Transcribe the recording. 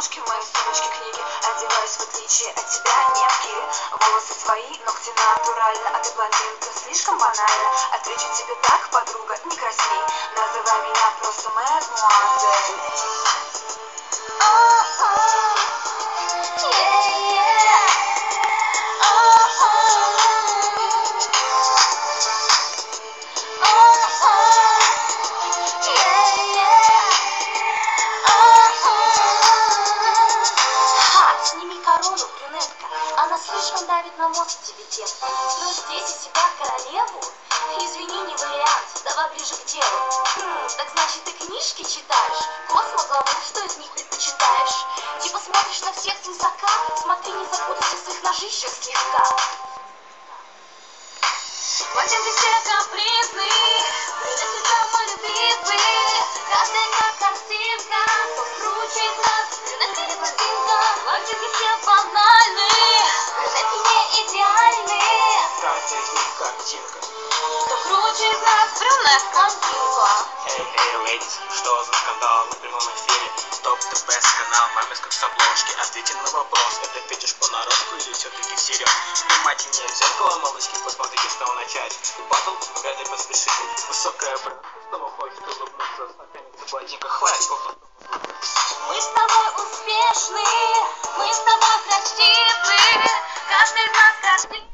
ножки в моей сумочке книги. Одеваюсь в отличие от тебя, не в кире. Волосы свои, ногти натурально, а ты блондинка, слишком банально. Отвечу тебе так, подруга, не красней. Называй меня просто мадемуазель. Она слишком давит на мозг тебе, детка. Но здесь и себя королеву? Извини, не вариант, давай ближе к делу. Так значит, ты книжки читаешь? Космо, главное, что из них предпочитаешь? Типа смотришь на всех свысока? Смотри, не запутайся в своих ножищах слегка. Платим все капризны, приносит самый любимый. Каждая как картинка, кто круче из нас, приносили блондинка. Мальчики все банальны, брюнетки не идеальны. Каждая из них картинка. Кто круче из нас, брюнетка, блондинка. Эй, лейтс, что за скандал на прямом эфире? Топ ТП канал, мамес как с обложки. Ответьте на вопрос, это петишь понарошку или все-таки всерьез? Снимайте мне в зеркало, малышки, посмотрите, что начать. Батл, вряд ли поспешите. Высокая бра, снова хочет улыбнуться, знакомиться блондинка, хватит. Мы с тобой успешны, мы с тобой красивы. Каждый из нас красивый.